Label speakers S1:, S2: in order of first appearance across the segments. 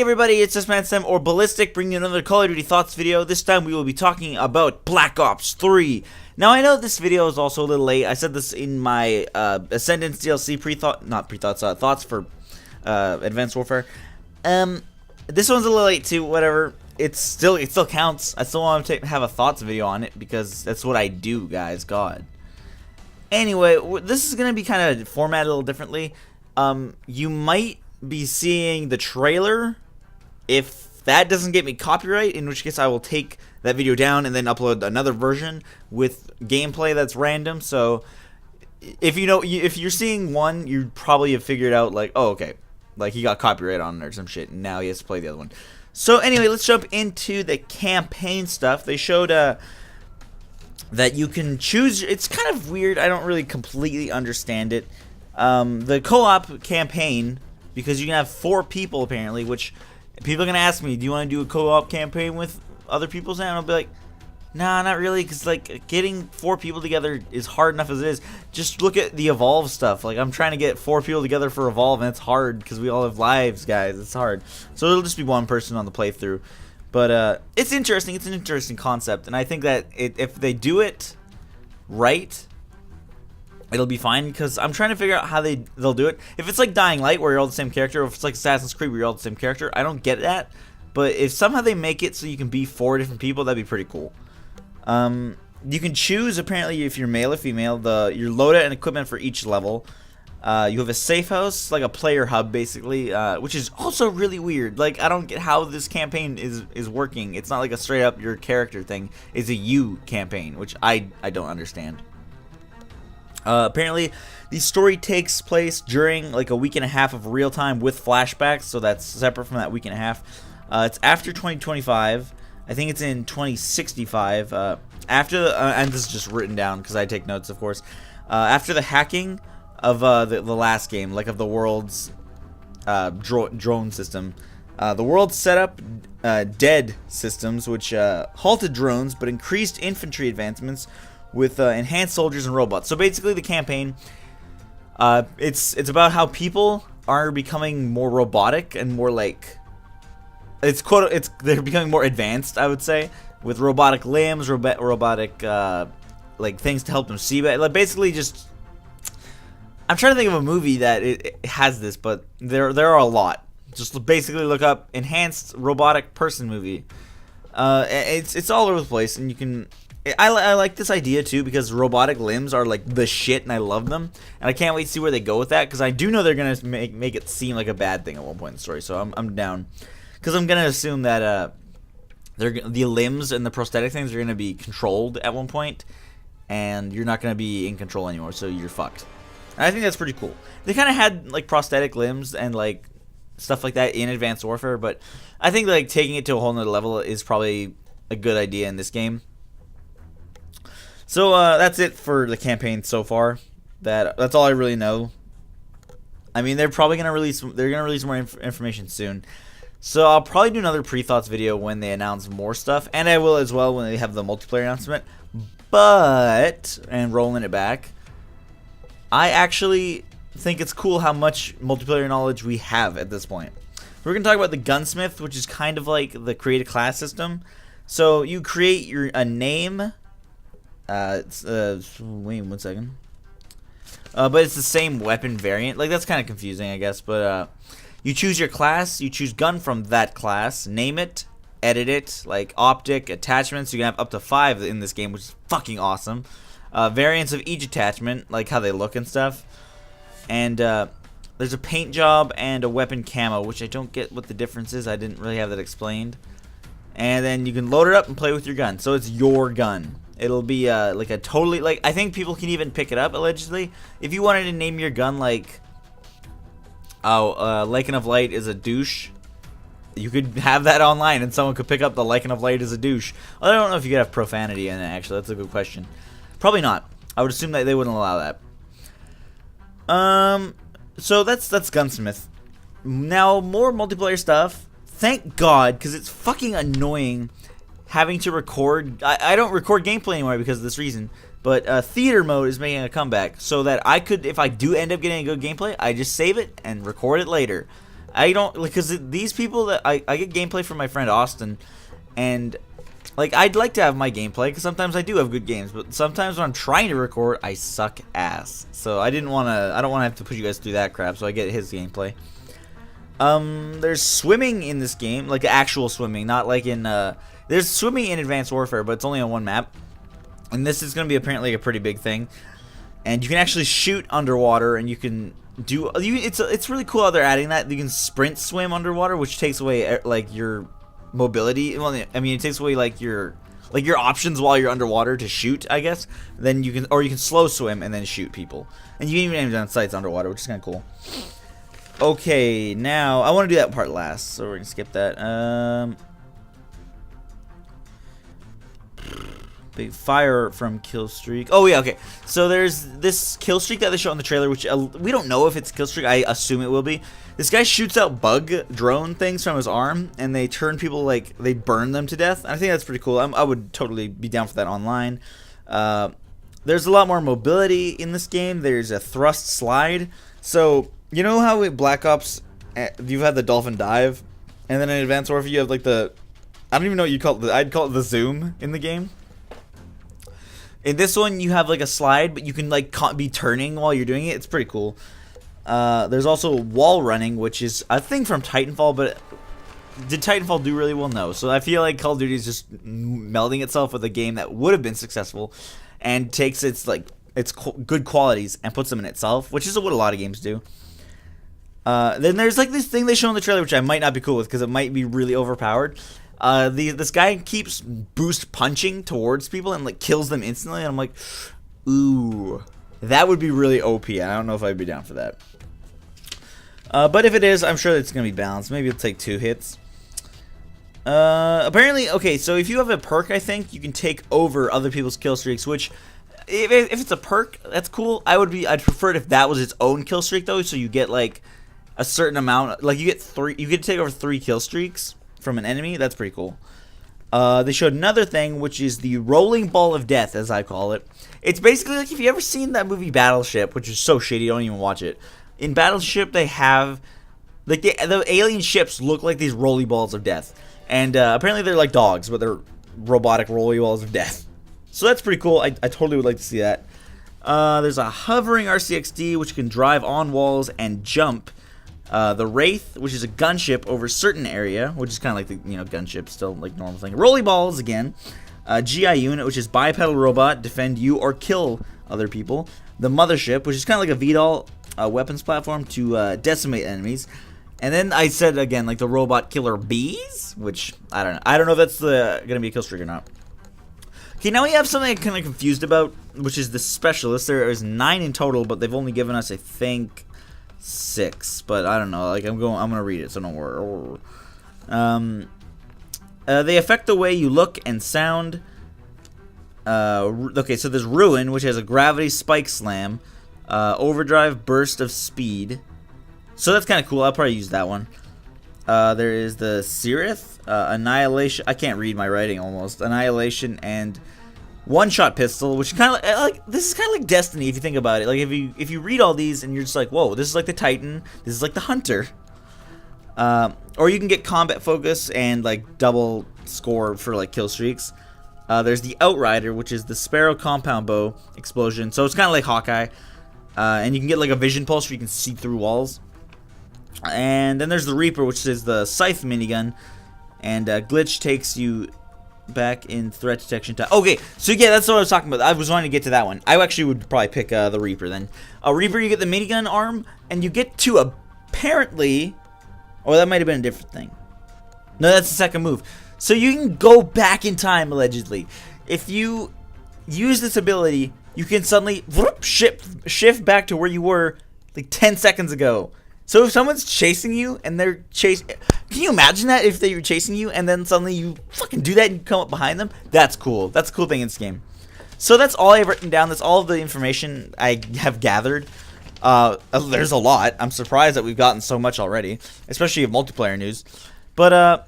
S1: everybody, it's Smansam or Ballistic, bringing you another Call of Duty Thoughts video. This time we will be talking about Black Ops 3. Now I know this video is also a little late. I said this in my Ascendance DLC thoughts for Advanced Warfare. This one's a little late too, whatever. It still counts. I still want to have a thoughts video on it because that's what I do, guys. God. Anyway, this is going to be kind of formatted a little differently. You might be seeing the trailer. If that doesn't get me copyright, in which case I will take that video down and then upload another version with gameplay that's random. So if you're seeing one, you probably have figured out like, oh, okay, like he got copyright on it or some shit, and now he has to play the other one. So anyway, let's jump into the campaign stuff. They showed that you can choose. It's kind of weird. I don't really completely understand it. The co-op campaign, because you can have 4 people apparently, which people are going to ask me, do you want to do a co-op campaign with other people? And I'll be like, nah, not really, because like getting 4 people together is hard enough as it is. Just look at the Evolve stuff. Like I'm trying to get 4 people together for Evolve, and it's hard because we all have lives, guys. It's hard. So it'll just be one person on the playthrough. But it's interesting. It's an interesting concept, and I think that if they do it right, it'll be fine, because I'm trying to figure out how they'll do it. If it's like Dying Light, where you're all the same character, or if it's like Assassin's Creed, where you're all the same character, I don't get that. But if somehow they make it so you can be 4 different people, that'd be pretty cool. You can choose, apparently, if you're male or female, your loadout and equipment for each level. You have a safe house, like a player hub, basically, which is also really weird. Like, I don't get how this campaign is working. It's not like a straight up your character thing. It's a you campaign, which I don't understand. Apparently, the story takes place during like a week and a half of real time with flashbacks, so that's separate from that week and a half. It's after 2025. I think it's in 2065. And this is just written down because I take notes, of course. After the hacking of the last game, like of the world's drone system, the world set up dead systems, which halted drones but increased infantry advancements with enhanced soldiers and robots. So basically, the campaign, it's about how people are becoming more robotic and more like they're becoming more advanced, I would say, with robotic limbs, robotic like things to help them see better. Like basically, just I'm trying to think of a movie that it has this, but there are a lot. Just basically look up enhanced robotic person movie. It's all over the place, and you can. I like this idea too, because robotic limbs are like the shit, and I love them, and I can't wait to see where they go with that, because I do know they're gonna make it seem like a bad thing at one point in the story. So I'm down, because I'm gonna assume that the limbs and the prosthetic things are gonna be controlled at one point, and you're not gonna be in control anymore, so you're fucked. And I think that's pretty cool. They kind of had like prosthetic limbs and like stuff like that in Advanced Warfare, but I think like taking it to a whole nother level is probably a good idea in this game. So that's it for the campaign so far. That's all I really know. I mean, they're probably gonna release more information soon. So I'll probably do another pre-thoughts video when they announce more stuff, and I will as well when they have the multiplayer announcement. But, and rolling it back, I actually think it's cool how much multiplayer knowledge we have at this point. We're gonna talk about the gunsmith, which is kind of like the create a class system. So you create a name. Wait 1 second. But it's the same weapon variant. Like, that's kind of confusing, I guess. But you choose your class. You choose gun from that class. Name it. Edit it. Like optic attachments. You can have up to 5 in this game, which is fucking awesome. Variants of each attachment, like how they look and stuff. And there's a paint job and a weapon camo, which I don't get what the difference is. I didn't really have that explained. And then you can load it up and play with your gun. So it's your gun. It'll be like a totally, like, I think people can even pick it up, allegedly. If you wanted to name your gun like, Lycan of Light is a douche, you could have that online and someone could pick up the Lycan of Light is a douche. Well, I don't know if you could have profanity in it, actually. That's a good question. Probably not. I would assume that they wouldn't allow that. So that's Gunsmith. Now, more multiplayer stuff. Thank God, because it's fucking annoying having to record. I don't record gameplay anymore because of this reason, but theater mode is making a comeback, so that I could, if I do end up getting a good gameplay, I just save it and record it later. I don't, like, because these people that I get gameplay from my friend Austin, and like I'd like to have my gameplay because sometimes I do have good games, but sometimes when I'm trying to record, I suck ass. So I don't want to have to put you guys through that crap. So I get his gameplay. There's swimming in this game, like actual swimming, not like in there's swimming in Advanced Warfare, but it's only on one map, and this is going to be apparently a pretty big thing. And you can actually shoot underwater, and you can do it's really cool how they're adding that. You can sprint swim underwater, which takes away like your mobility. Well, I mean, it takes away like your options while you're underwater to shoot, I guess. Then you can slow swim and then shoot people, and you can even aim down sights underwater, which is kind of cool. Okay, now I want to do that part last, so we're gonna skip that. Big fire from kill streak. Oh yeah, okay. So there's this kill streak that they show on the trailer, which we don't know if it's kill streak. I assume it will be. This guy shoots out bug drone things from his arm, and they turn people, like, they burn them to death. I think that's pretty cool. I would totally be down for that online. There's a lot more mobility in this game. There's a thrust slide. So you know how with Black Ops you've had the dolphin dive, and then in Advanced Warfare you have like I don't even know what you call it. I'd call it the zoom in the game. In this one, you have like a slide, but you can like be turning while you're doing it. It's pretty cool. There's also wall running, which is a thing from Titanfall, but did Titanfall do really well? No. So I feel like Call of Duty is just melding itself with a game that would have been successful, and takes its good qualities and puts them in itself, which is what a lot of games do. Then there's like this thing they show in the trailer, which I might not be cool with because it might be really overpowered. This guy keeps boost punching towards people and like kills them instantly, and I'm like, ooh, that would be really OP. I don't know if I'd be down for that. But if it is, I'm sure it's gonna be balanced. Maybe it'll take 2 hits. Apparently, okay, so if you have a perk, I think you can take over other people's kill streaks, which if it's a perk, that's cool. I'd prefer it if that was its own kill streak though, so you get like a certain amount, like you get to take over 3 kill streaks from an enemy. That's pretty cool. They showed another thing, which is the rolling ball of death, as I call it. It's basically like if you ever seen that movie Battleship, which is so shitty, don't even watch it. In Battleship, they have like the alien ships look like these rolly balls of death, and apparently they're like dogs, but they're robotic rolly balls of death. So that's pretty cool. I totally would like to see that. There's a hovering RCXD, which can drive on walls and jump. The Wraith, which is a gunship over a certain area, which is kind of like the gunship, still like normal thing. Rolly balls again. GI unit, which is bipedal robot, defend you or kill other people. The Mothership, which is kind of like a VTOL weapons platform to decimate enemies. And then I said again, like the robot killer bees, which I don't know. I don't know if that's gonna be a kill streak or not. Okay, now we have something I'm kind of confused about, which is the specialist. There is 9 in total, but they've only given us, I think, 6. But I don't know. Like I'm gonna read it, so don't worry. They affect the way you look and sound. Okay, so there's Ruin, which has a gravity spike slam, overdrive burst of speed. So that's kind of cool. I'll probably use that one. There is the Sirith, Annihilation. I can't read my writing almost. Annihilation and one-shot pistol, which is kind of like this is kind of like Destiny if you think about it. Like if you read all these and you're just like, whoa, this is like the Titan, this is like the Hunter. Or you can get combat focus and like double score for like kill streaks. There's the Outrider, which is the Sparrow compound bow explosion. So it's kind of like Hawkeye, and you can get like a vision pulse where you can see through walls. And then there's the Reaper, which is the Scythe minigun, and Glitch takes you back in threat detection time. Okay, so yeah, that's what I was talking about. I was wanting to get to that one. I actually would probably pick the Reaper then. Reaper, you get the minigun arm, and you get to apparently, or that might have been a different thing. No, that's the second move. So you can go back in time, allegedly. If you use this ability, you can suddenly whoop, shift back to where you were like 10 seconds ago. So if someone's chasing you and they're can you imagine that if they were chasing you and then suddenly you fucking do that and you come up behind them? That's cool. That's a cool thing in this game. So that's all I've written down. That's all of the information I have gathered. There's a lot. I'm surprised that we've gotten so much already, especially of multiplayer news. But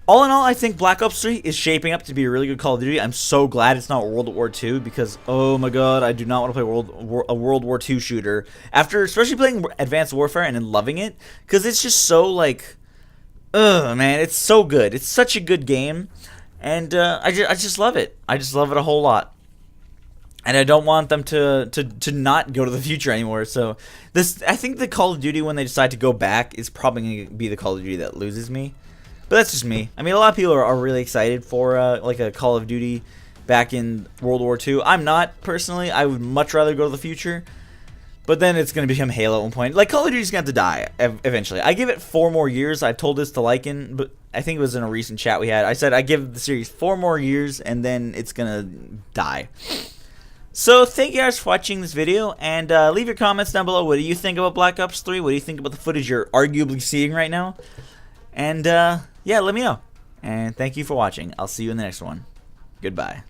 S1: All in all, I think Black Ops 3 is shaping up to be a really good Call of Duty. I'm so glad it's not World War II because, oh my god, I do not want to play a World War II shooter. After especially playing Advanced Warfare and then loving it, because it's just so, like, ugh, man, it's so good. It's such a good game, and I just love it. I just love it a whole lot. And I don't want them to not go to the future anymore. So I think the Call of Duty, when they decide to go back, is probably going to be the Call of Duty that loses me. But that's just me. I mean, a lot of people are really excited for like a Call of Duty back in World War II. I'm not, personally. I would much rather go to the future. But then it's going to become Halo at one point. Like, Call of Duty's going to have to die eventually. I give it 4 more years. I've told this to Lycan, but I think it was in a recent chat we had. I said I give the series 4 more years, and then it's going to die. So, thank you guys for watching this video, and leave your comments down below. What do you think about Black Ops 3? What do you think about the footage you're arguably seeing right now? And, yeah, let me know. And thank you for watching. I'll see you in the next one. Goodbye.